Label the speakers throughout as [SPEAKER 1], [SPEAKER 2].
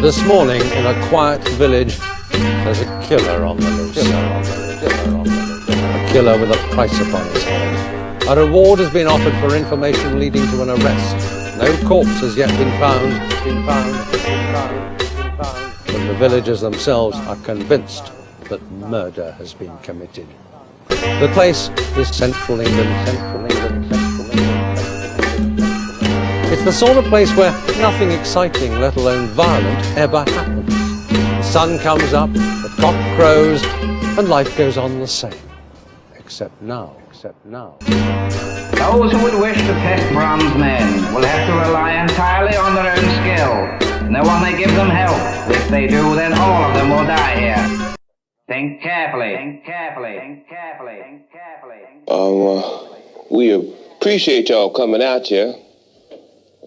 [SPEAKER 1] This morning, in a quiet village, there's a killer on the loose. A killer with a price upon his head. A reward has been offered for information leading to an arrest. No corpse has yet been found. But the villagers themselves are convinced that murder has been committed. The place is Central England. It's the sort of place where nothing exciting, let alone violent, ever happens. The sun comes up, the cock crows, and life goes on the same. Except now.
[SPEAKER 2] Those who would wish to test bronze men will have to rely entirely on their own skill. No one may give them help. If they do, then all of them will die here. Think carefully.
[SPEAKER 3] We appreciate y'all coming out here.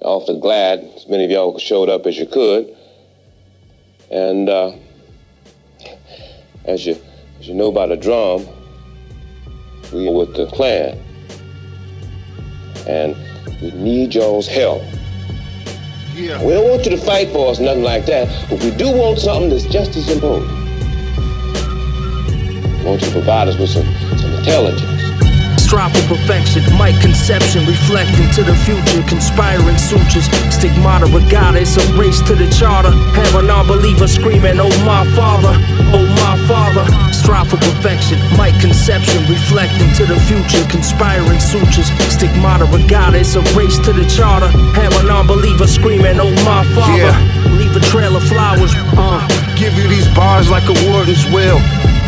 [SPEAKER 3] Awfully glad as many of y'all showed up as you could. And as you know by the drum, we are with the clan. And we need y'all's help. Yeah. We don't want you to fight for us, nothing like that, but we do want something that's just as important. We want you to provide us with some intelligence.
[SPEAKER 4] Strive for perfection, might conception, reflecting to the future, conspiring sutures, stigmata, regard, it's a race to the charter. Have a non-believer screaming, oh my father, oh my father. Strive for perfection, might conception, reflecting to the future, conspiring sutures, stigmata, regard, it's a race to the charter. Have a non-believer screaming, oh my father. Leave a trail of flowers,
[SPEAKER 5] give you these bars like a warden's will.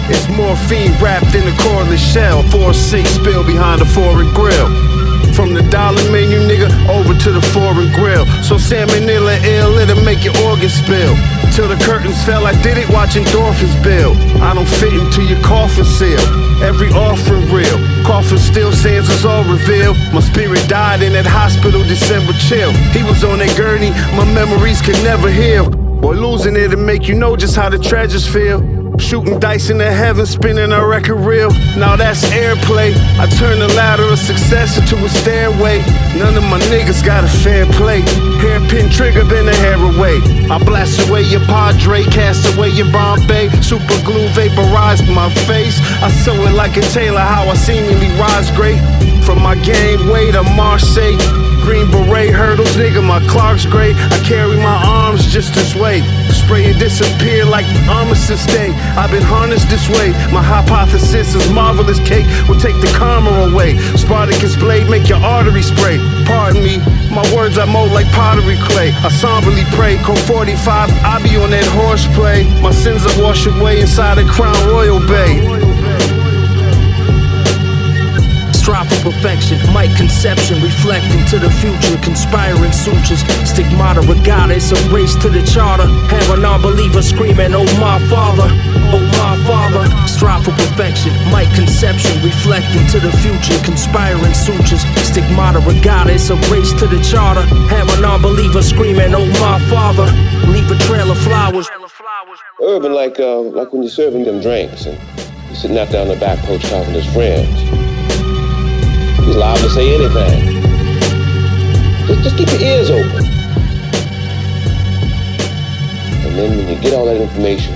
[SPEAKER 5] It's morphine wrapped in a cordless shell. 4-6 spill behind a foreign grill. From the dollar menu, nigga, over to the foreign grill. So salmonella ill, it'll make your organs spill. Till the curtains fell, I did it watching endorphins build. I don't fit into your coffin seal. Every offering real. Coffin still stands as all revealed. My spirit died in that hospital December chill. He was on that gurney, my memories could never heal. Boy, losing it'll make you know just how the treasures feel. Shooting dice in the heavens, spinning a record reel. Now that's airplay. I turn the ladder of success into a stairway. None of my niggas got a fair play. Hairpin trigger, been a hair away. I blast away your Padre, cast away your Bombay. Super glue vaporized my face. I sew it like a tailor, how I seemingly rise great. From my game way to Marseille. Green beret hurdles, nigga, my Clark's gray. I carry my arms just this way. Spray and disappear like Armistice Day. I've been harnessed this way. My hypothesis is marvelous cake will take the karma away. Spartacus blade make your artery spray. Pardon me, my words I mold like pottery clay. I somberly pray, code 45, I be on that horseplay. My sins are washed away inside a Crown Royal Bay.
[SPEAKER 4] Strive for perfection, might conception, reflecting to the future, conspiring sutures, stigmata, regard, it's a race to the charter. Have a non-believer screaming, oh my father, oh my father. Strive for perfection, might conception, reflecting to the future, conspiring sutures, stigmata, regard, it's a race to the charter. Have a non-believer screaming, oh my father. Leave a trail of flowers.
[SPEAKER 3] Urban like when you're serving them drinks and you're sitting out there on the back porch talking to his friends. He's liable to say anything. Just keep your ears open. And then when you get all that information,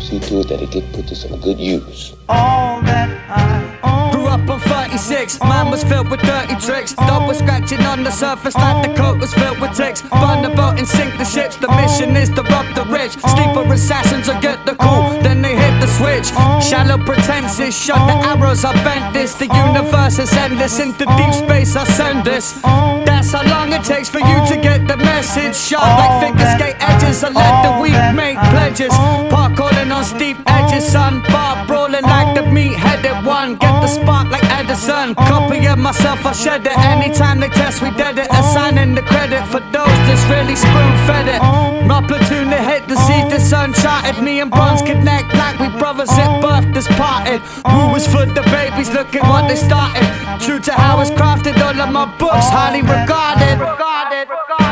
[SPEAKER 3] see to it that it gets put to some good use.
[SPEAKER 6] All that I grew up on 36, mine was filled with dirty tricks. Dog was scratching on the surface like the coat was filled with ticks. Burn the boat and sink the ships, the mission is to rob the rich. Sleeper assassins will get the call, then they hit the switch. Shallow pretenses, shot the arrows, I bent this. The universe is endless, into deep space I send this. That's how long it takes for you to get the message. Sharp like figure skate edges, I let the weak make pledges. Parkouring on steep edges, sun bar brawling like the meat-headed one. Get the spark like Edison, copy of myself, I shed it. Anytime they test, we did it. Assigning the credit for those that's really spoon-fed it. My platoon, they hit the seed, this uncharted. Me and Bronze connect like we brothers at birth that's parted. Who was for the babies, look at what they started. True to how it's crafted, all of my books highly regarded.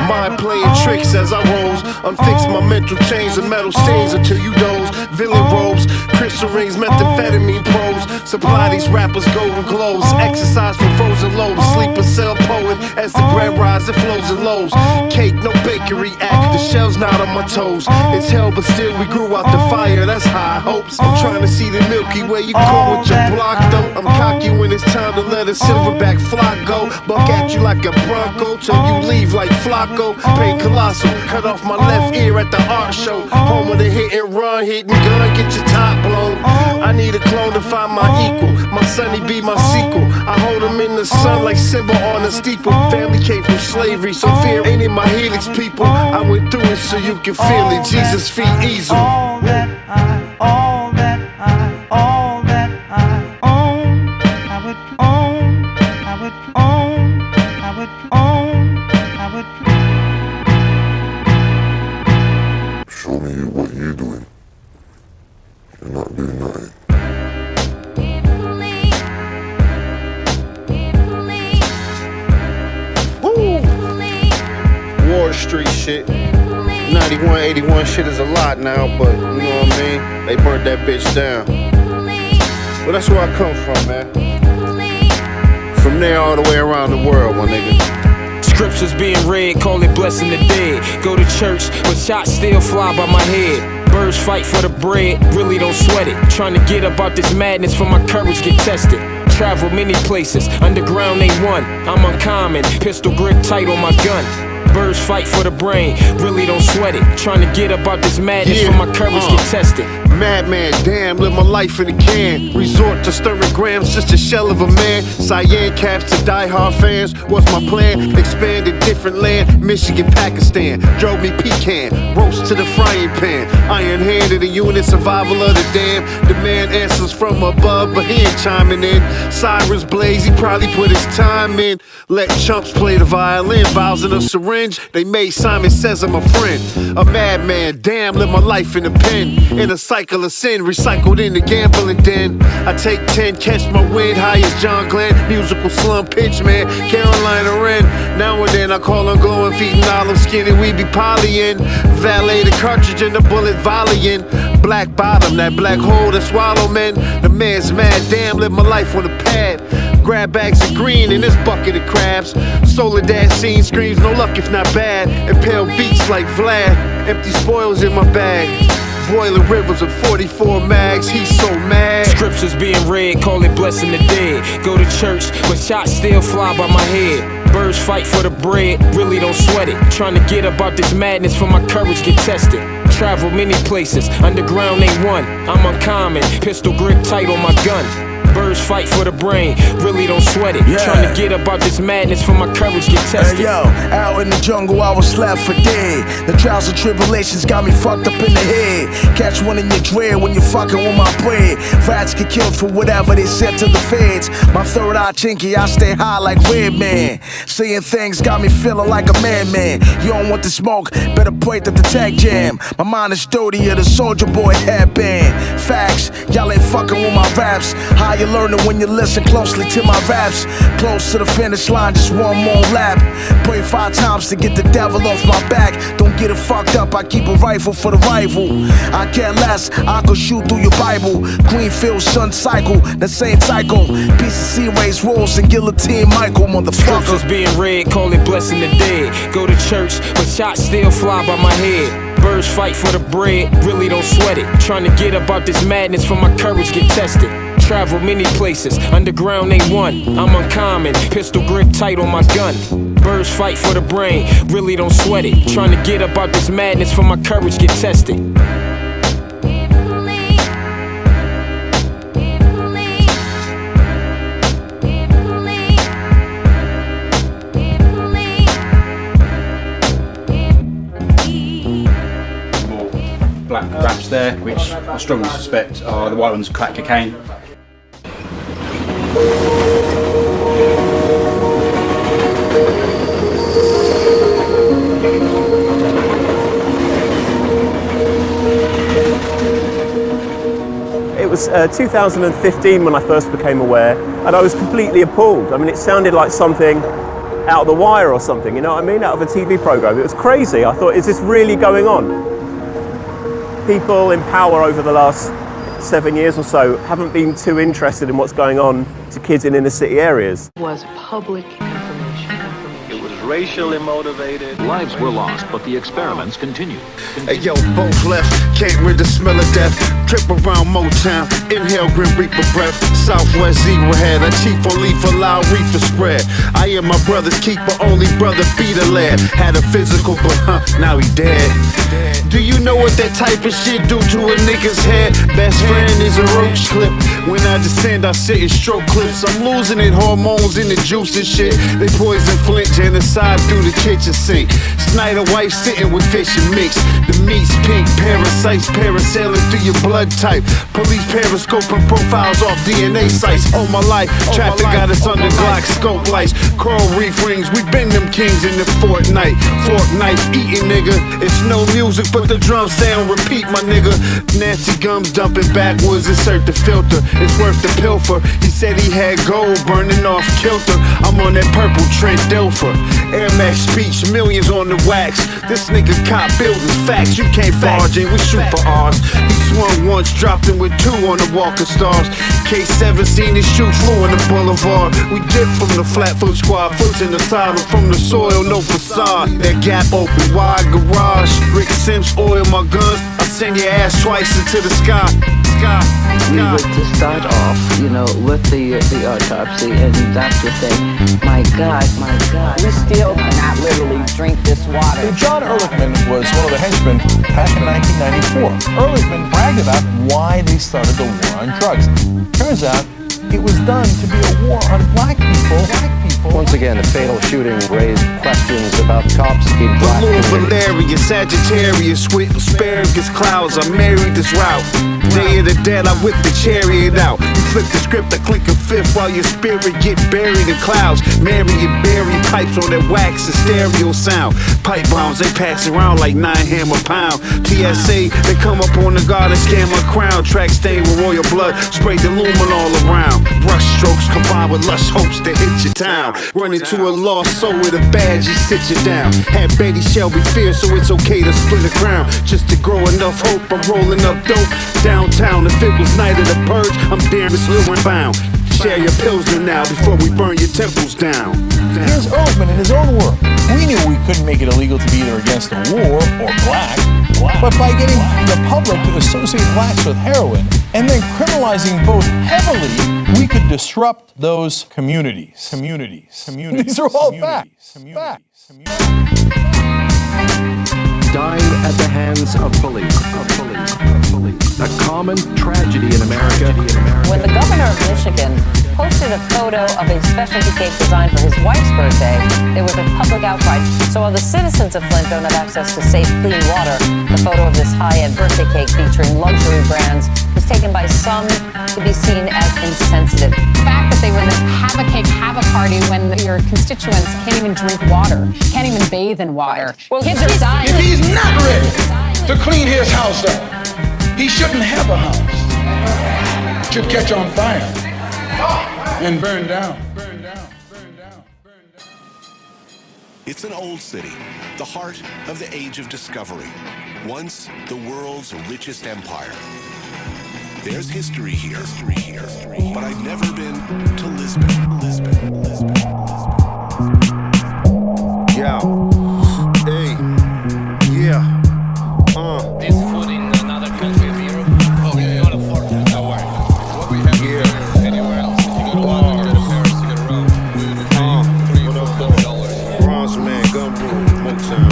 [SPEAKER 5] Mind playing tricks as I rose. Unfix my mental chains and metal stains until you doze. Villain robes, crystal rings, methamphetamine pros. Supply these rappers golden glows. Exercise for frozen frozen lows. Sleeper cell poet as the bread rise, it flows and lows. Cake, no bakery act, the shell's not on my toes. It's hell, but still we grew out the fire, that's high hopes. I'm trying to see the Milky Way, you cool with your block though. I'm cocky when it's time to let a silverback flock go. Buck at you like a Bronco, till you leave like Flacco. Pain colossal, cut off my left ear at the art show. Home of the hit and run, hit and gun, get your top blown. I need a clone to find my equal, my sonny be my sequel. I hold him in the sun like Simba on a steeple. Family came from slavery, so fear ain't in my helix, people. I went through it so you can feel it. Jesus feet easel.
[SPEAKER 6] All that I own, I would own, I would own, I would own, I would.
[SPEAKER 7] Show me what you're doing. You're not doing nothing.
[SPEAKER 5] Ward Street shit. 91, 81 shit is a lot now, but you know what I mean? They burnt that bitch down. But that's where I come from, man. From there all the way around the world, my nigga.
[SPEAKER 4] Scriptures being read, call it blessing the dead. Go to church, but shots still fly by my head. Birds fight for the bread, really don't sweat it. Trying to get up out this madness for my courage get tested. Travel many places, underground ain't one. I'm uncommon, pistol grip tight on my gun. Birds fight for the brain, really don't sweat it. Trying to get up out this madness for my courage get tested.
[SPEAKER 5] Madman, damn, live my life in a can. Resort to stirring grams, just a shell of a man. Cyan caps to die-hard fans. What's my plan? Expand in different land. Michigan, Pakistan. Drove me pecan. Roast to the frying pan. Iron handed the unit, survival of the damn. Demand answers from above, but he ain't chiming in. Sirens blaze, he probably put his time in. Let chumps play the violin. Vows in a syringe. They made Simon Says I'm a friend. A madman, damn, live my life in a pen. In a cycle of sin, recycled in the gambling den. I take 10, catch my wind, high as John Glenn. Musical slum pitch, man, Carolina Wren. Now and then I call on glowing feet and olive skin, and we be polying. Valet the cartridge and the bullet volleying. Black bottom, that black hole to swallow, men. The man's mad, damn, live my life on a pad. Grab bags of green in this bucket of crabs. Solar dash scene screams, no luck if not bad. Impale beats like Vlad, empty spoils in my bag. Boiling rivers of 44 mags, he's so mad.
[SPEAKER 4] Scriptures being read, call it blessing the dead. Go to church, but shots still fly by my head. Birds fight for the bread, really don't sweat it. Trying to get about this madness for my courage get tested. Travel many places, underground ain't one. I'm uncommon, pistol grip tight on my gun. Birds fight for the brain, really don't sweat it. Trying to get about this madness for my courage get tested.
[SPEAKER 8] Hey yo, out in the jungle I was left for dead. The trials and tribulations got me fucked up in the head. Catch one in your dread when you're fucking with my bread. Rats get killed for whatever they said to the feds. My third eye chinky, I stay high like Redman. Seeing things got me feeling like a madman. You don't want the smoke, better point at the tag jam. My mind is dirty of the Soldier Boy headband. Facts, y'all ain't fucking with my raps. How you learning when you listen closely to my raps. Close to the finish line, just one more lap. Pray 5 times to get the devil off my back. Don't get it fucked up, I keep a rifle for the rival. I care less, I could shoot through your Bible. Greenfield sun cycle, the same cycle. Piece of sea race rules and guillotine Michael, motherfucker.
[SPEAKER 4] Scriptures being read, call it blessing the dead. Go to church, but shots still fly by my head. Birds fight for the bread, really don't sweat it. Trying to get about this madness for my courage get tested. Travel many places, underground ain't one. I'm uncommon, pistol grip tight on my gun. Birds fight for the brain, really don't sweat it. Trying to get about this madness for my courage get tested.
[SPEAKER 9] Black wraps there, which I strongly suspect are the white ones crack cocaine.
[SPEAKER 10] It was 2015 when I first became aware, and I was completely appalled. I mean, it sounded like something out of The Wire or something, you know what I mean? Out of a TV program. It was crazy. I thought, is this really going on? People in power over the last 7 years or so, haven't been too interested in what's going on to kids in inner city areas.
[SPEAKER 11] Was public information.
[SPEAKER 12] It was racially motivated.
[SPEAKER 13] Lives were lost, but the experiments continued.
[SPEAKER 5] Hey yo, both left, can't rid the smell of death. Trip around Motown, inhale Grim Reaper breath. Southwest Zebra head, a chief on leaf, allow reefer spread. I am my brother's keeper, only brother be the lad. Had a physical, but now he dead. Do you know what that type of shit do to a nigga's head? Best friend is a roach clip. When I descend, I sit in stroke clips. I'm losing it, hormones in the juice and shit. They poison Flint, genocide through the kitchen sink. Snyder wife sitting with fish and mix. The meat's pink, parasites parasailing through your blood type. Police periscoping profiles off DNA sites. All my life, traffic got us under Glock scope lights. Coral reef rings, we been them kings in the fortnight. Fork knife eating nigga. It's no music, but the drums sound repeat, my nigga. Nasty gums dumping backwards, insert the filter. It's worth the pilfer. He said he had gold burning off kilter. I'm on that purple Trent Dilfer. Air Max speech, millions on the wax. This nigga cop buildings, facts. You can't barge in, we shoot for ours. He swung once, dropped him with 2 on the Walker Stars. K7 seen his shoe flew on the boulevard. We dip from the Flatfoot Squad, foots in the saddle from the soil, no facade. That gap open, wide garage. Rick Sims oil my guns. I send your ass twice into the sky.
[SPEAKER 11] We would just start off, with the autopsy, and that's the thing. My God.
[SPEAKER 14] We still cannot literally drink this water.
[SPEAKER 15] John Ehrlichman was one of the henchmen back in 1994. Ehrlichman bragged about why they started the war on drugs. Turns out it was done to be a war on black people.
[SPEAKER 1] Once again, the fatal shooting raised questions about cops in black communities.
[SPEAKER 5] Valerian, Sagittarius with asparagus clouds. I married this route. Day of the dead, I whip the chariot out. You flip the script, I click a fifth while your spirit get buried in clouds. Mary and Barry pipes on that wax and stereo sound. Pipe bombs, they pass around like 9 hammer pound. TSA, they come up on the guard and scan my crown. Track stained with royal blood, spray the lumen all around. Brush strokes combined with lush hopes to hit your town. Run into a lost soul with a badge, you sit you down. Had Betty Shelby fear, so it's okay to split a crown. Just to grow enough hope, I'm rolling up dope. Downtown, if it was night of the purge, I'm damn it's luring bound. Share your pilsner now before we burn your temples down.
[SPEAKER 15] Here's Ehrlichman in his own work. We knew we couldn't make it illegal to be either against the war or black, but by getting the public to associate blacks with heroin and then criminalizing both heavily, we could disrupt those communities. These are all facts.
[SPEAKER 13] Dying at the hands of police. A common tragedy in America.
[SPEAKER 14] When the governor of Michigan posted a photo of a specialty cake designed for his wife's birthday, there was a public outcry. So while the citizens of Flint don't have access to safe, clean water, the photo of this high-end birthday cake featuring luxury brands was taken by some to be seen as insensitive.
[SPEAKER 16] The fact that they would have a cake, have a party when your constituents can't even drink water, can't even bathe in water. Well, kids are dying.
[SPEAKER 17] If he's not ready to clean his house up, he shouldn't have a house. It should catch on fire and burn down.
[SPEAKER 18] It's an old city, the heart of the age of discovery. Once the world's richest empire. There's history here, but I've never been to Lisbon.
[SPEAKER 5] Yeah. Hey. Yeah.
[SPEAKER 12] This food in another country of Europe, you can't afford it. No way. What we have here, anywhere else. If you go to London, go to Paris, you go to Rome, we would pay $3-4.
[SPEAKER 5] Bronze man, Gumbo, Motown.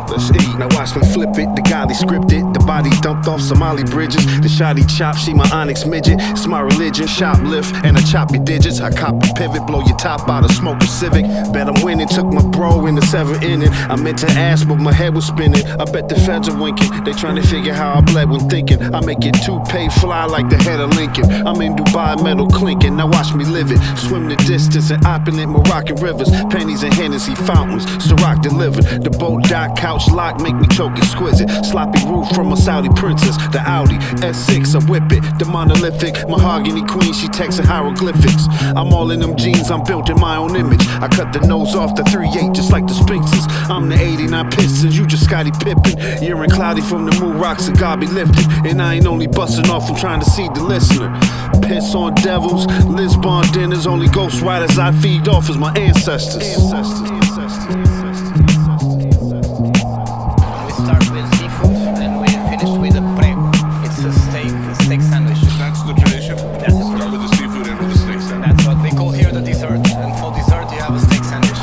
[SPEAKER 5] Let's eat. Now watch me flip it. The godly scripted. The body dumped off Somali bridges. The shoddy chop, she my onyx midget. It's my religion. Shoplift and I chop your digits. I cop a pivot, blow your top out of smoke a Civic. Bet I'm winning. Took my bro in the 7th inning. I meant to ask, but my head was spinning. I bet the feds are winking. They trying to figure how I bled when thinking. I make it toupee fly like the head of Lincoln. I'm in Dubai, metal clinking. Now watch me live it. Swim the distance in opulent Moroccan rivers. Pennies and Hennessy fountains. Ciroc delivered. The boat dock, couch lock, make me choke exquisite. Sloppy roof from a Saudi prison. princess. The Audi S6, I whip it. The monolithic mahogany queen, she texting hieroglyphics. I'm all in them jeans, I'm built in my own image. I cut the nose off the 3.8 just like the Sphinxes. I'm the 89 Pistons, you just Scottie Pippen. You're in cloudy from the moon rocks that God be lifted. And I ain't only busting off from trying to see the listener. Piss on devils, Lisbon Dinners. Only ghost riders I feed off as my ancestors.
[SPEAKER 12] We start with seafood and we finish with a prego. It's a steak sandwich.
[SPEAKER 18] That's the tradition.
[SPEAKER 12] That's the
[SPEAKER 18] Start with the seafood and with the steak sandwich.
[SPEAKER 12] That's what they call here the dessert. And for dessert you have a steak sandwich.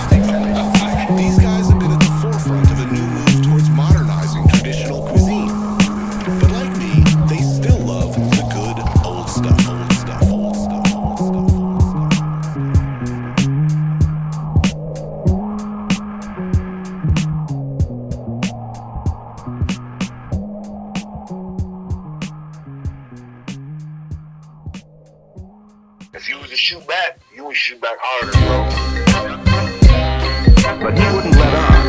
[SPEAKER 18] These guys have been at the forefront of a new move towards modernizing traditional cuisine. But like me, they still love the good old stuff.
[SPEAKER 19] If you was to shoot back, you would shoot back harder, bro.
[SPEAKER 20] But he wouldn't let on.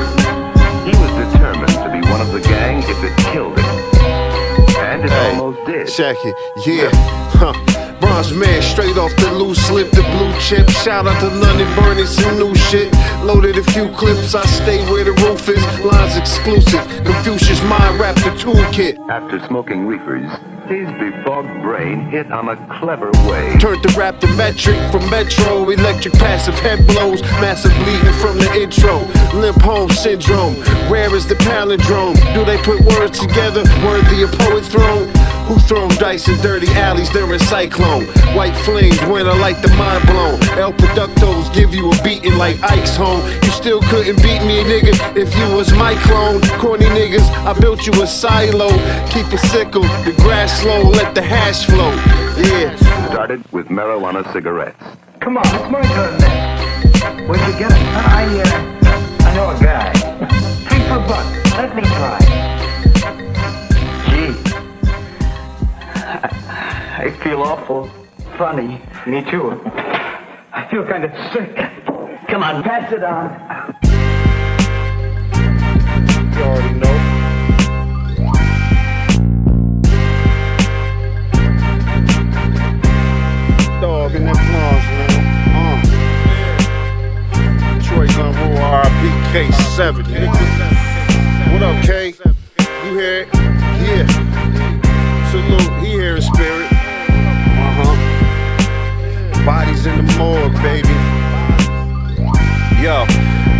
[SPEAKER 20] He was determined to be one of the gang if it killed him. And it almost did.
[SPEAKER 5] Check it, yeah, Bronze man, straight off the loose slip, the blue chip. Shout out to London, burning some new shit. Loaded a few clips, I stay where the roof is. Lines exclusive, Confucius mind wrap the toolkit.
[SPEAKER 20] After smoking reefers, his befogged brain hit on a clever way.
[SPEAKER 5] Turned the rap to metric from Metro. Electric passive head blows, massive bleeding from the intro. Limp home syndrome, rare is the palindrome. Do they put words together, worthy of poet's throne? Who thrown dice in dirty alleys during cyclone? White flames when I light the mind blown. El Productos give you a beating like Ike's home. You still couldn't beat me, nigga, if you was my clone. Corny niggas, I built you a silo. Keep a sickle, the grass slow, let the hash flow. Yeah.
[SPEAKER 20] Started with marijuana cigarettes.
[SPEAKER 2] Come on, it's my turn then. Where'd you get it? I know a guy. 3 for $1. Let me try. Gee. I feel awful funny. Me too. I feel kind of sick. Come on, pass it on.
[SPEAKER 5] You already know. Dog in that plunge, man. Troy gun rule RIP K7. What up, K? You hear it? Yeah. Salute, he here in spirit. Bodies in the morgue, baby. Yo,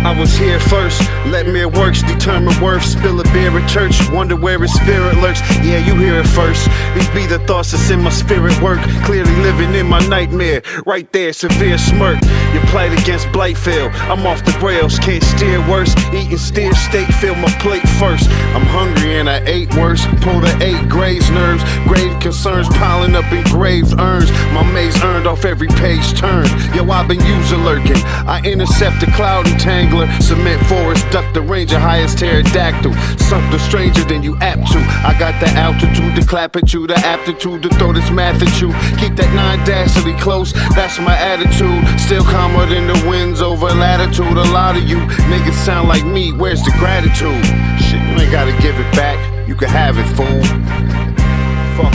[SPEAKER 5] I was here first. Let mere works determine worth. Spill a beer at church, wonder where his spirit lurks. Yeah, you hear it first. These be the thoughts that's in my spirit work. Clearly living in my nightmare. Right there, severe smirk. Your plight against Blightfield. I'm off the rails, can't steer worse. Eating steer steak, fill my plate first. I'm hungry and I ate worse. Pull the 8 graves nerves. Grave concerns piling up in grave urns. My maze earned off every page turned. Yo, I've been user lurking. I intercept the cloud entangler. Cement forest, duck the ranger, highest pterodactyl. Something stranger than you apt to. I got the altitude to clap at you, the aptitude to throw this math at you. Keep that 9 dastardly close, that's my attitude. Still calmer than the winds over latitude. A lot of you niggas sound like me, where's the gratitude? Shit, you ain't gotta give it back, you can have it, fool. Fuck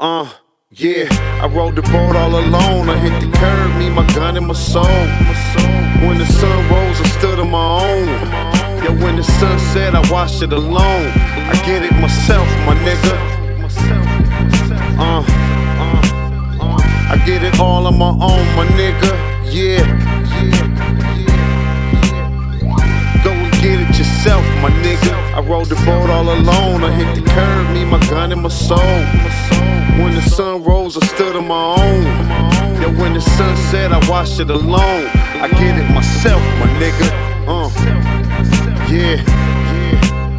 [SPEAKER 5] em. Yeah, I rode the boat all alone. I hit the curb, me, my gun, and my soul. When the sun rose, I stood on my own. Yeah, when the sun set, I watched it alone. I get it myself, my nigga. I get it all on my own, my nigga. Yeah. Go and get it yourself, my nigga. I rode the boat all alone. I hit the curb, me, my gun, and my soul. When the sun rose, I stood on my own. Yeah, when the sun set, I watched it alone. I get it myself, my nigga. Yeah.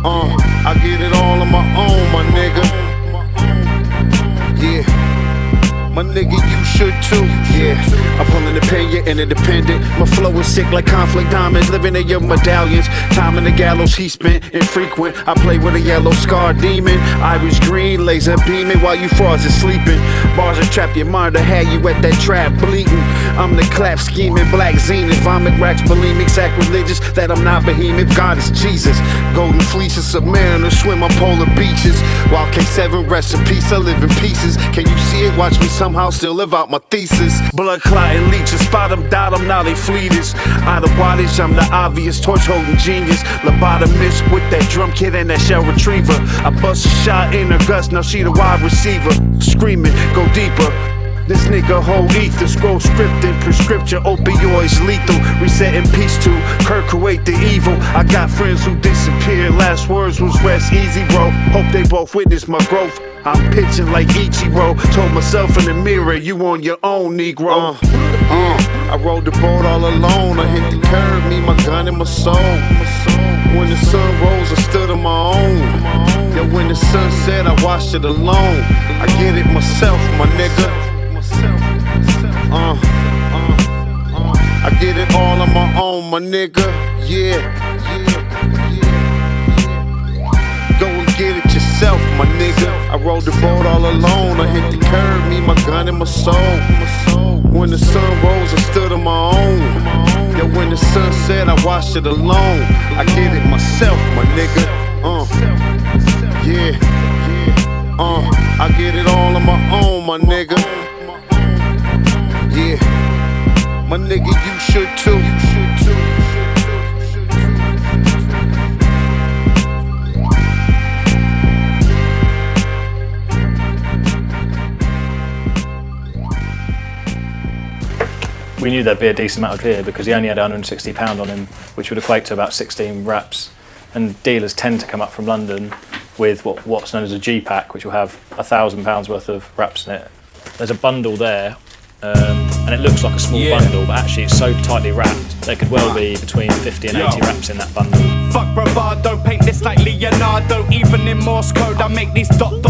[SPEAKER 5] I get it all on my own, my nigga. Yeah. My nigga, you should too. Yeah, I'm pulling the pin, you're interdependent. My flow is sick like conflict diamonds, living in your medallions. Time in the gallows he spent, infrequent. I play with a yellow scar demon. Irish green, laser beaming while you frozen sleeping. Bars that trap your mind to have you at that trap bleeding. I'm the clap scheming, black zenith. Vomit racks, bulimic, sacrilegious. That I'm not behemoth, God is Jesus. Golden fleeces, submariners swim on polar beaches. While K7 rests in peace, I live in pieces. Can you see it? Watch me somehow still live out my thesis. Blood clotting leeches, spot them, dot them, now they fleeters. Out of wattage, I'm the obvious torch holding genius. Lobotomist with that drum kit and that shell retriever. I bust a shot in her guts, now she the wide receiver. Screaming, go deeper. This nigga whole ether, scroll script and prescription, opioids lethal. Reset in peace to Kirk Kuwait the evil. I got friends who disappeared, last words was rest easy, bro. Hope they both witness my growth. I'm pitching like Ichiro. Told myself in the mirror, you on your own, Negro. I rode the boat all alone. I hit the curb, me, my gun, and my soul. When the sun rose, I stood on my own. Yo, when the sun set, I watched it alone. I get it myself, my nigga. I get it all on my own, my nigga. Yeah. Go and get it yourself, my nigga. I rode the boat all alone. I hit the curb, me, my gun, and my soul. When the sun rose, I stood on my own. Yo, when the sun set, I watched it alone. I get it myself, my nigga. Yeah. I get it all on my own, my nigga. Yeah, my nigga, you should too.
[SPEAKER 21] We knew there'd be a decent amount of gear because he only had £160 on him, which would equate to about 16 wraps. And dealers tend to come up from London with what's known as a G-pack, which will have £1,000 worth of wraps in it. There's a bundle there. And it looks like a small bundle, but actually it's so tightly wrapped there could well be between 50 and 80 wraps in that bundle.
[SPEAKER 6] Fuck bravado, paint this like Leonardo. Even in Morse code I make these dot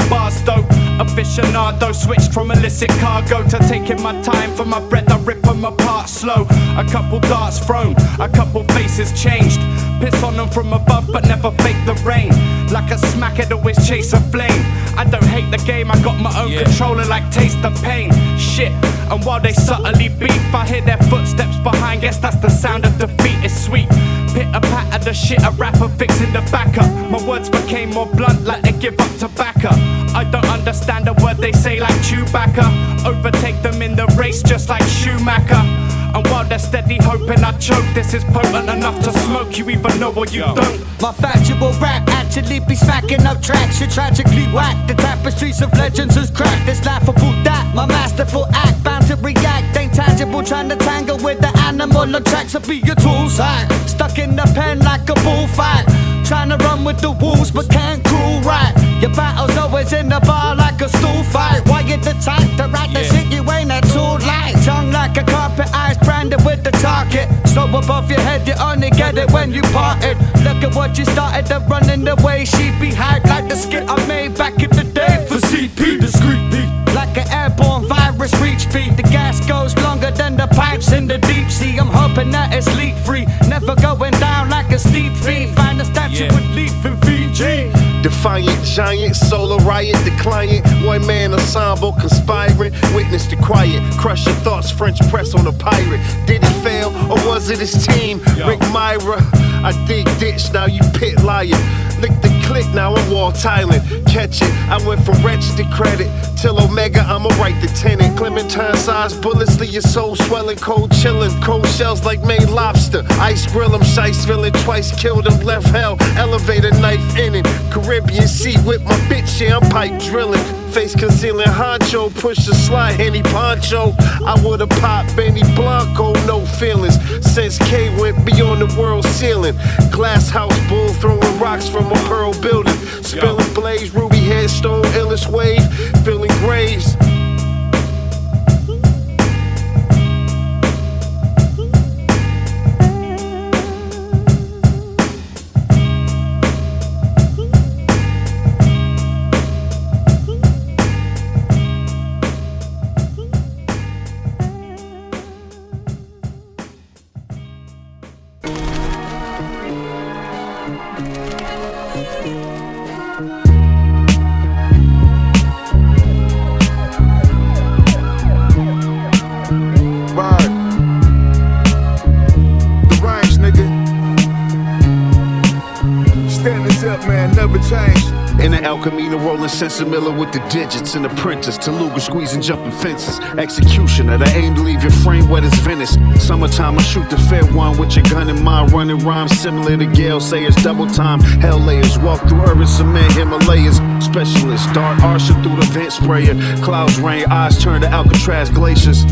[SPEAKER 6] bars dope. Aficionado, switched from illicit cargo to taking my time for my breath. I rip them apart slow. A couple darts thrown, a couple faces changed. Piss on them from above but never fake the rain. Like a smack it always chase a flame. I don't hate the game, I got my own controller like taste the pain. Shit, and while they subtly beef, I hear their footsteps behind. Guess that's the sound of defeat, it's sweet. Pitter-patter the shit a rapper fixing the back up. My words became more blunt like they give up tobacco. I don't understand a word they say like Chewbacca. Overtake them in the race just like Schumacher. And while they're steady hoping I choke, this is potent enough to smoke. You either know or you don't.
[SPEAKER 22] My factual rap actually be smacking up tracks. You tragically whack. The tapestries of legends is cracked. It's laughable that my masterful act bound to react. Ain't tangible trying to tangle with the animal. On tracks will be your tools. Stuck in the pen like a bullfight. Trying to run with the wolves but can't cruel right. Your battle's always in the bar like a stool fight. Why you the type to write the shit you ain't at all like? Tongue like a carpet, eyes branded with the target. So above your head you only get it when you parted. Look at what you started to running the way she be hyped. Like the skit I made back in the day for CP discreetly. Like an airborne virus reach speed. The gas goes longer than the pipes in the deep sea. I'm hoping that it's leak free. Never going down like a steep fee. Find a statue with leaf in Fiji.
[SPEAKER 5] Defiant giant, solo riot, the client. One man ensemble conspiring. Witness the quiet, crush your thoughts, French press on a pirate. Did it fail or was it his team? Rick Myra, I dig ditch, now you pit liar. Lick the click, now I'm Walt Thailand. Catch it, I went from wretched to credit till Omega, I'ma write the tenant. Clementine sized bullets leave your soul swelling, cold chillin'. Cold shells like Maine lobster. Ice grill 'em, shice feeling twice, killed him, left hell. Elevator knife in it. Caribbean Sea with my bitch, yeah, I'm pipe drilling. Face concealing honcho, push the slide, Henny Poncho. I would've popped Benny Blanco, no feelings. Since K went beyond the world ceiling. Glass house bull throwing rocks from a pearl building. Spilling blaze, ruby headstone, illest wave, filling graves. Camino rolling Sensimilla with the digits and the printers. Taluga squeezing jumping fences. Executioner, that aim to leave your frame wet as Venice. Summertime, I shoot the fair one with your gun in mind. Running rhymes similar to Gale Sayers. Double time, hell layers. Walk through urban cement, Himalayas. Specialist, dart arching through the vent sprayer. Clouds rain, eyes turn to Alcatraz glaciers.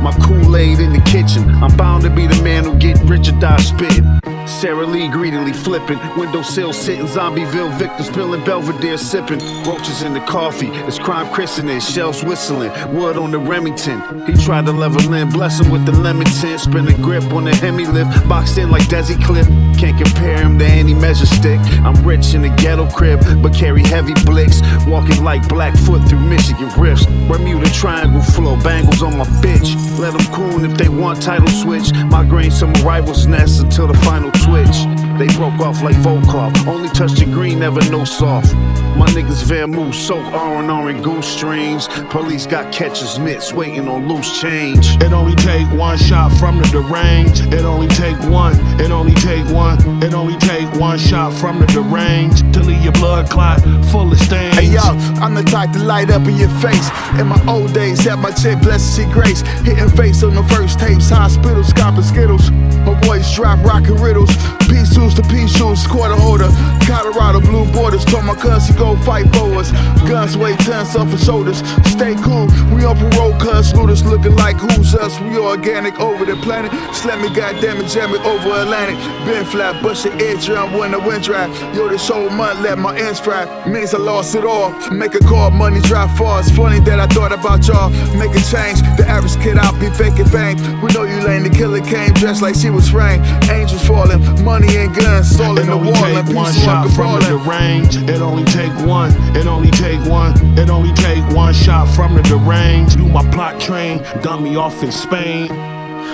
[SPEAKER 5] My Kool-Aid in the kitchen. I'm bound to be the man who get rich or die spitting. Sarah Lee greedily flipping. Windowsill sitting, Zombieville victims spilling, Belvedere sipping. Roaches in the coffee, it's crime christening. Shells whistling, wood on the Remington. He tried to level in, bless him with the lemon tint. Spin the grip on the Hemi lift, boxed in like Desi Clip. Can't compare him to any measure stick. I'm rich in the ghetto crib, but carry heavy blicks. Walking like Blackfoot through Michigan rifts. Bermuda Triangle flow, bangles on my bitch. Let them coon if they want title switch. Migraine some rivals' nests until the final twitch. They broke off like Volkov. Only touch the green, never no soft. My niggas Vermouth, soak R&R and goose strings. Police got catcher's mitts, waiting on loose change.
[SPEAKER 3] It only take one shot from the deranged. It only take one. It only take one. It only take one shot from the deranged to leave your blood clot full of stains.
[SPEAKER 8] Hey yo, I'm the type to light up in your face. In my old days, had my chick blessed see grace. Hitting face on the first tapes, hospitals, copping skittles. My voice drop rockin' riddles. Pea shoes to pea shoes, quarter holder. Colorado blue borders, told my cousin go fight for us. Guns weigh tons off his shoulders. Stay cool, we on parole, cuz looters looking like who's us. We organic over the planet. Slam me, goddamn it, jam it over Atlantic. Been flat, bust your eardrum when the wind dry. Yo, this whole month let my ends fry. Means I lost it all. Make a call, money drop far. It's funny that I thought about y'all. Make a change, the average kid out be faking fame. We know you lame, the killer came dressed like she was rain. Angels falling, money and guns, all in the wall. And
[SPEAKER 3] one shot from the deranged. It only take one. It only take one. It only take one shot from the deranged. Do my plot train, dump me off in Spain.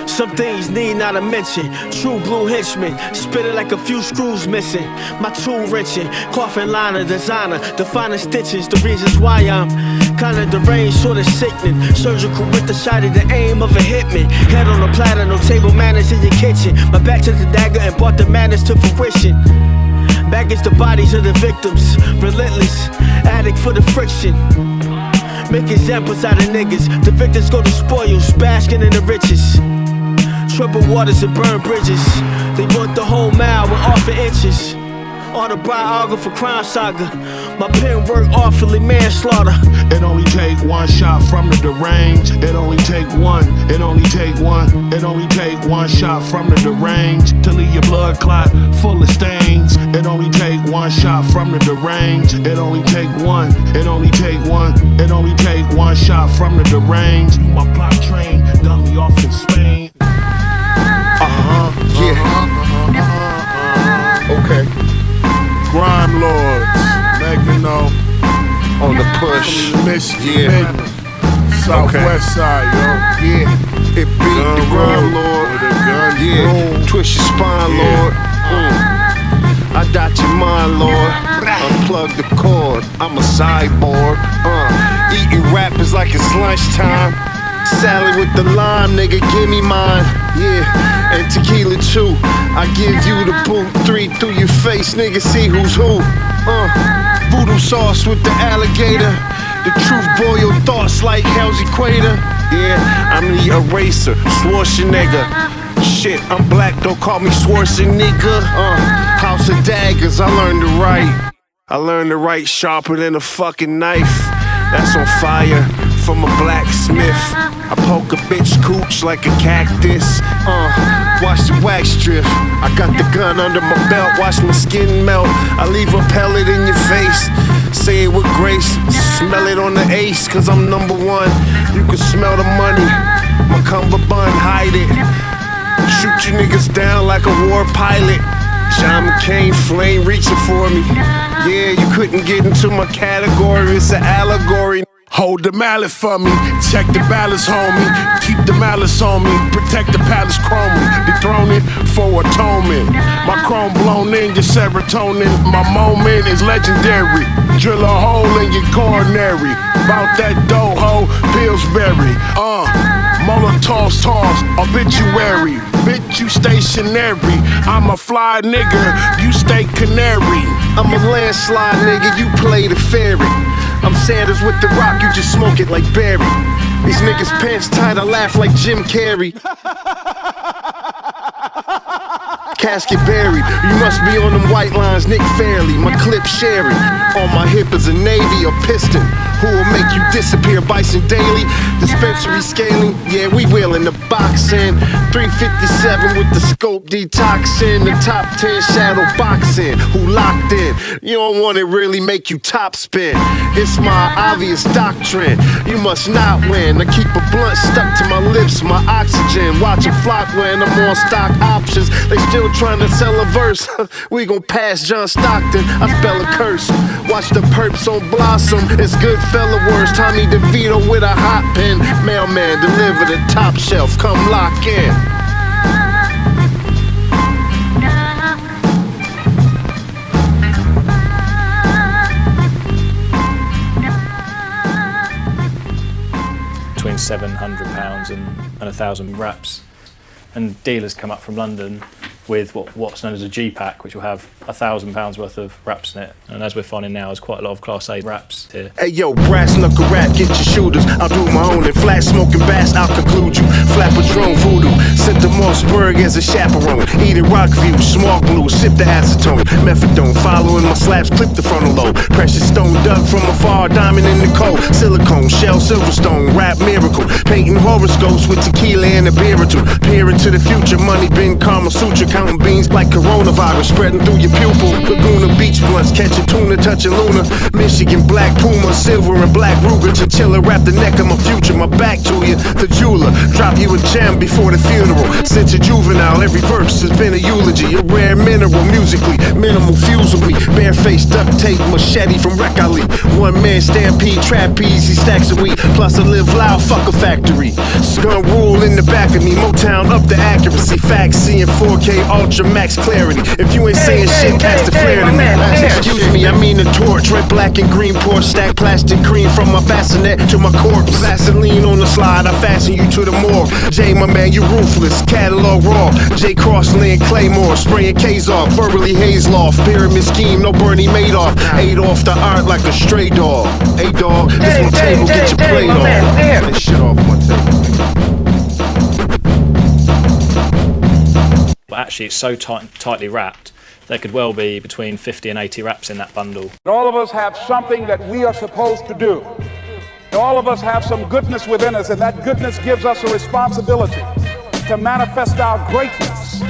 [SPEAKER 4] Some things need not a mention. True blue henchman, spitting like a few screws missing. My tool wrenching, coffin liner, designer, defining stitches. The reasons why I'm kinda deranged, sorta sickening. Surgical with the shot of the aim of a hitman. Head on a platter, no table manners in your kitchen. My back to the dagger and brought the madness to fruition. Baggage the bodies of the victims, relentless, addict for the friction. Make examples out of niggas. The victims go to spoils, basking in the riches. Trouble waters and burn bridges. They want the whole mile with off in inches. Autobiography crime saga. My pen work awfully manslaughter.
[SPEAKER 3] It only take one shot from the deranged. It only take one. It only take one. It only take one shot from the deranged to leave your blood clot full of stains. It only take one shot from the deranged. It only take one. It only take one. It only take one shot from the deranged. Do my plot train, dump me off in Spain.
[SPEAKER 5] Okay.
[SPEAKER 3] Grime Lords, Megalodon,
[SPEAKER 5] on the push.
[SPEAKER 3] Michigan, Southwest side, yo.
[SPEAKER 5] Yeah, it beat the Grime Lord. Yeah, twist your spine, Lord. I dot your mind, Lord. Unplug the cord. I'm a cyborg. Eating rappers like it's lunchtime. Salad with the lime, nigga, give me mine. Yeah, and tequila too. I give you the boot, 3 through your face, nigga, see who's who. Voodoo sauce with the alligator. The truth boil thoughts like hell's equator. Yeah, I'm the eraser, Schwarzenegger. Shit, I'm black, don't call me Schwarzenegger. House of daggers, I learned to write. I learned to write sharper than a fucking knife. That's on fire from a blacksmith. I poke a bitch cooch like a cactus. Watch the wax drift. I got the gun under my belt, watch my skin melt. I leave a pellet in your face. Say it with grace, smell it on the ace, cause I'm number one. You can smell the money, my cummerbund, hide it. Shoot you niggas down like a war pilot. John McCain flame reaching for me. Yeah, you couldn't get into my category, it's an allegory.
[SPEAKER 3] Hold the mallet for me, check the balance, homie. Keep the malice on me, protect the palace chrome. Dethrone it for atonement. My chrome blown in your serotonin. My moment is legendary. Drill a hole in your coronary. Bout that dough ho, Pillsbury. Molotovs, obituary. Bitch, you stationary. I'm a fly nigga, you stay canary.
[SPEAKER 5] I'm a landslide nigga, you play the fairy. I'm Sanders with the rock, you just smoke it like Barry. These niggas pants tight, I laugh like Jim Carrey. Casket buried, you must be on them white lines, Nick Fairley. My clip Sherry, on my hip is a Navy or piston. Who will make you disappear, Bison Daily? Dispensary scaling, yeah, we wheeling the boxing. 357 with the scope detoxing. The top 10 shadow boxing. Who locked in? You don't want it really make you top spin. It's my obvious doctrine. You must not win. I keep a blunt stuck to my lips, my oxygen. Watch them flock when I'm on stock options. They still trying to sell a verse. We gon' pass John Stockton. I spell a curse. Watch the perps on Blossom. It's good fella words. Tommy DeVito with a hot pen. Mailman deliver the top shelf. Come lock in.
[SPEAKER 21] Between £700 and 1,000 wraps. And dealers come up from London with what's known as a G-pack, which will have £1,000 worth of wraps in it. And as we're finding now, there's quite a lot of Class A wraps here.
[SPEAKER 5] Hey yo, brass knuckle rap, get your shooters. I'll do my own and flat smoking bass, I'll conclude you. Flat Patron voodoo, sent to Mossberg as a chaperone. Eating Rockview, small blue, sip the acetone. Methadone, following my slaps, clip the frontal lobe. Precious stone dug from afar, diamond in the cold. Silicone, shell, silverstone, rap miracle. Painting horoscopes with tequila and a beer or two. Peering to the future, money bin, Kama Sutra. Counting beans like coronavirus spreading through your pupil. Laguna Beach blunts, catching tuna, touching Luna. Michigan black Puma, silver and black Ruger. Chinchilla wrap the neck of my future, my back to you. The jeweler, drop you a gem before the funeral. Since a juvenile, every verse has been a eulogy. A rare mineral musically, minimal fuselry. Barefaced duct tape, machete from Recali. One man stampede, trapeze, he stacks of weed. Plus I live loud, fuck a factory. Gun rule in the back of me, Motown up the accuracy. Facts seeing 4K ultra max clarity. If you ain't saying shit, pass the flare to me. Excuse me, I mean the torch. Red, black, and green Porsche stack plastic cream from my bassinet to my corpse. Vaseline on the slide, I fasten you to the morgue. Jay, my man, you ruthless. Catalog raw. J. Crossland Claymore, spraying K's off. Verbally haze loft. Pyramid scheme, no Bernie Madoff. Ate off the art like a stray dog. Hey dog, this my table, get your plate off. Get this shit off my table.
[SPEAKER 21] But actually, it's so tightly wrapped, there could well be between 50 and 80 wraps in that bundle.
[SPEAKER 7] All of us have something that we are supposed to do. All of us have some goodness within us, and that goodness gives us a responsibility to manifest our greatness.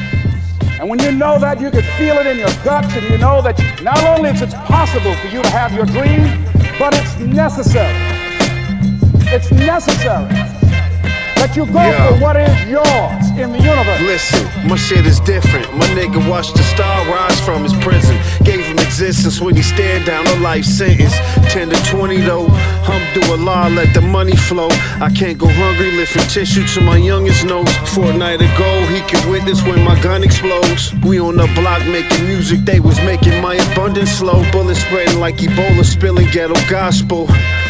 [SPEAKER 7] And when you know that, you can feel it in your guts, and you know that not only is it possible for you to have your dream, but it's necessary. It's necessary that you go for what is yours in the universe.
[SPEAKER 5] Listen, my shit is different. My nigga watched the star rise from his prison. Gave him existence when he stared down a life sentence. 10 to 20 though, Alhamdulillah, let the money flow. I can't go hungry, lifting tissue to my youngest nose. Fortnight ago, he could witness when my gun explodes. We on the block making music, they was making my abundance slow. Bullets spreading like Ebola, spilling ghetto gospel.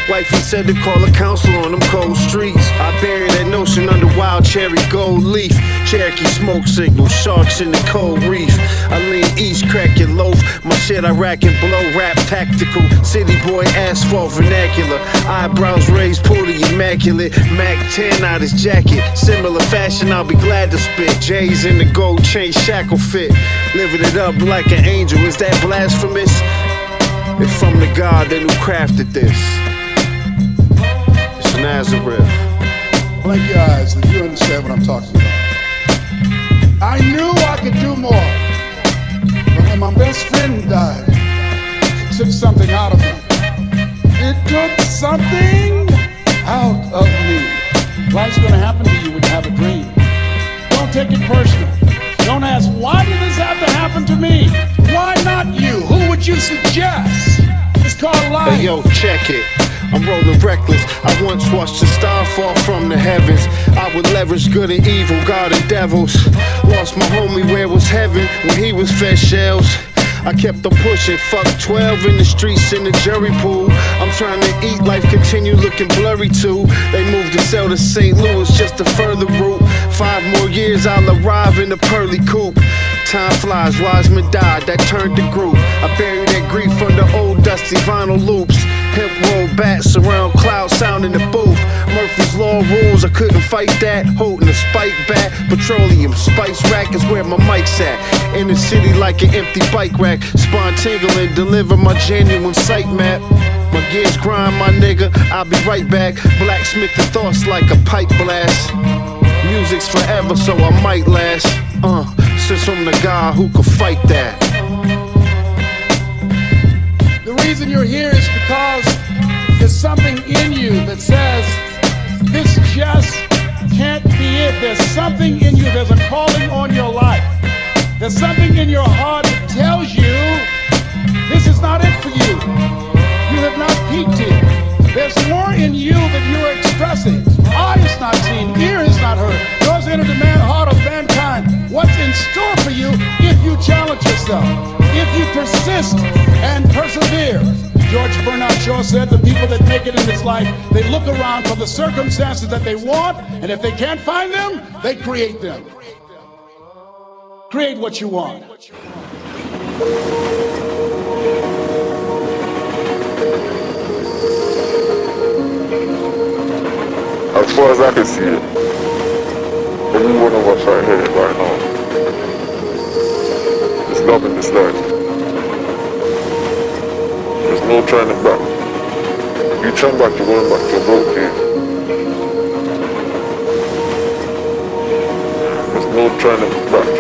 [SPEAKER 5] Wifey said to call a counselor on them cold streets. I buried that notion under wild cherry gold leaf. Cherokee smoke signals, sharks in the cold reef. I lean east, crack your loaf. My shit I rack and blow, rap tactical. City boy, asphalt vernacular. Eyebrows raised, pull the immaculate. Mac 10 out his jacket. Similar fashion, I'll be glad to spit. J's in the gold chain shackle fit. Living it up like an angel, is that blasphemous? It's from the God that who crafted this. Nazareth.
[SPEAKER 17] Blink your eyes if you understand what I'm talking about. I knew I could do more, but when my best friend died, it took something out of me. It took something out of me. Life's gonna happen to you when you have a dream. Don't take it personal. Don't ask, why did this have to happen to me? Why not you? Who would you suggest? It's called life.
[SPEAKER 5] Hey yo, check it. I'm rolling reckless. I once watched a star fall from the heavens. I would leverage good and evil, God and devils. Lost my homie where was heaven when he was fed shells. I kept on pushing, fuck 12 in the streets in the jury pool. I'm trying to eat, life continue looking blurry too. They moved to sell to St. Louis, just a further route. 5 more years, I'll arrive in the pearly coupe. Time flies, wise men died, that turned the group. I buried that grief under old dusty vinyl loops. Hip roll bats around cloud sound in the booth. Murphy's Law rules, I couldn't fight that. Holding a spike bat, petroleum spice rack is where my mic's at. In the city like an empty bike rack. Spawn tingling, deliver my genuine sight map. My gears grind, my nigga, I'll be right back. Blacksmith the thoughts like a pipe blast. Music's forever, so I might last. Since I'm the guy who could fight that.
[SPEAKER 17] The reason you're here is because there's something in you that says, this just can't be it. There's something in you, there's a calling on your life. There's something in your heart that tells you, this is not it for you. You have not peaked here. There's more in you that you are expressing. Eye is not seen, ear is not heard. Goes into the heart of mankind. What's in store for you if you challenge yourself, if you persist and persevere. George Bernard Shaw said the people that make it in this life, they look around for the circumstances that they want, and if they can't find them, they create them. Create what you want.
[SPEAKER 9] As far as I can see it, every one of us right here, right now, is loving this life. There's no turning back. If you turn back, you're going back to a broke game. There's no turning back.